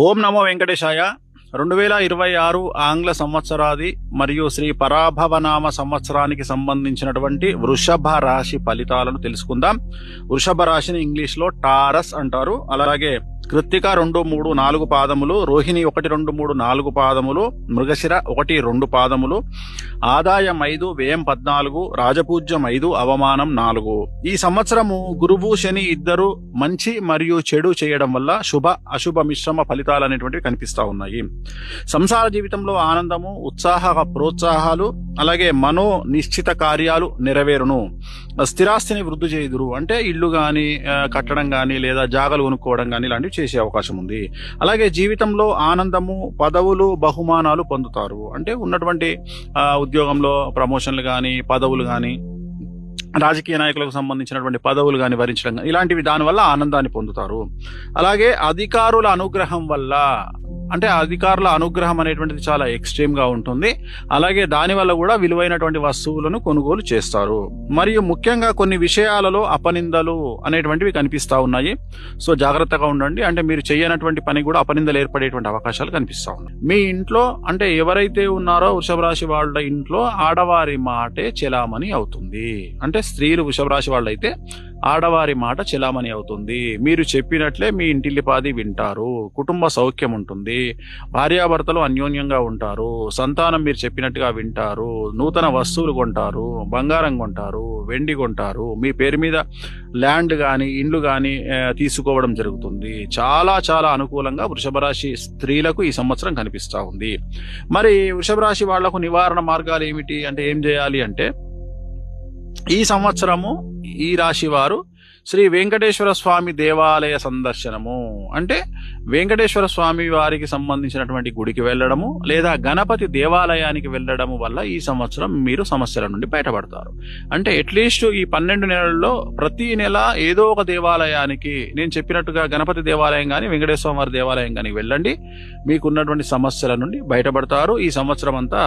ఓం నమో వెంకటేశాయ. 2026 ఆంగ్ల సంవత్సరాది మరియు శ్రీ పరాభవనామ సంవత్సరానికి సంబంధించినటువంటి వృషభ రాశి ఫలితాలను తెలుసుకుందాం. వృషభ రాశిని ఇంగ్లీష్ లో టారస్ అంటారు. అలాగే కృత్తిక 2, 3, 4 పాదములు, రోహిణి 1, 2, 3, 4 పాదములు, మృగశిర 1, 2 పాదములు, ఆదాయం 5, వ్యయం 14, రాజపూజ్యం 5, అవమానం 4. ఈ సంవత్సరము గురువు శని ఇద్దరు మంచి మరియు చెడు చేయడం వల్ల శుభ అశుభ మిశ్రమ ఫలితాలు అనేటువంటివి కనిపిస్తా ఉన్నాయి. సంసార జీవితంలో ఆనందము, ఉత్సాహ ప్రోత్సాహాలు, అలాగే మనో నిశ్చిత కార్యాలు నెరవేరును. స్థిరాస్తిని వృద్ధి చేయుదురు, అంటే ఇల్లు గాని కట్టడం గాని లేదా జాగలు కొనుక్కోవడం గాని ఇలాంటివి చేసే అవకాశం ఉంది. అలాగే జీవితంలో ఆనందము, పదవులు, బహుమానాలు పొందుతారు, అంటే ఉన్నటువంటి ఉద్యోగంలో ప్రమోషన్లు గాని పదవులు గాని రాజకీయ నాయకులకు సంబంధించినటువంటి పదవులు గాని వరించడం ఇలాంటివి దానివల్ల ఆనందాన్ని పొందుతారు. అలాగే అధికారుల అనుగ్రహం వల్ల, అంటే అధికారుల అనుగ్రహం అనేటువంటిది చాలా ఎక్స్ట్రీమ్ గా ఉంటుంది. అలాగే దానివల్ల కూడా విలువైనటువంటి వస్తువులను కొనుగోలు చేస్తారు. మరియు ముఖ్యంగా కొన్ని విషయాలలో అపనిందలు అనేటువంటివి కనిపిస్తా ఉన్నాయి. సో జాగ్రత్తగా ఉండండి. అంటే మీరు చేయనటువంటి పని కూడా అపనిందలు ఏర్పడేటువంటి అవకాశాలు కనిపిస్తా ఉన్నాయి. మీ ఇంట్లో, అంటే ఎవరైతే ఉన్నారో వృషభ రాశి వాళ్ళ ఇంట్లో ఆడవారి మాటే చెలామణి అవుతుంది. అంటే స్త్రీలు వృషభ రాశి వాళ్ళైతే ఆడవారి మాట చెలామణి అవుతుంది. మీరు చెప్పినట్లే మీ ఇంటిల్లిపాది వింటారు. కుటుంబ సౌఖ్యం ఉంటుంది. భార్యాభర్తలు అన్యోన్యంగా ఉంటారు. సంతానం మీరు చెప్పినట్టుగా వింటారు. నూతన వస్తువులు కొంటారు, బంగారం కొంటారు, వెండి కొంటారు. మీ పేరు మీద ల్యాండ్ గాని ఇండ్లు గాని తీసుకోవడం జరుగుతుంది. చాలా చాలా అనుకూలంగా వృషభ రాశి స్త్రీలకు ఈ సంవత్సరం కనిపిస్తా ఉంది. మరి వృషభ రాశి వాళ్లకు నివారణ మార్గాలు ఏమిటి అంటే ఏం చేయాలి అంటే, ఈ సంవత్సరము ఈ రాశి వారు శ్రీ వెంకటేశ్వర స్వామి దేవాలయ సందర్శనము, అంటే వెంకటేశ్వర స్వామి వారికి సంబంధించినటువంటి గుడికి వెళ్ళడము లేదా గణపతి దేవాలయానికి వెళ్ళడము వల్ల ఈ సంవత్సరం మీరు సమస్యల నుండి బయటపడతారు. అంటే అట్లీస్ట్ ఈ 12 నెలల్లో ప్రతి నెల ఏదో ఒక దేవాలయానికి, నేను చెప్పినట్టుగా గణపతి దేవాలయం కానీ వెంకటేశ్వర వారి దేవాలయం కానీ వెళ్ళండి. మీకున్నటువంటి సమస్యల నుండి బయటపడతారు. ఈ సంవత్సరం అంతా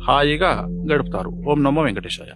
హాయిగా గడుపుతారు. ఓం నమో వెంకటేశాయ.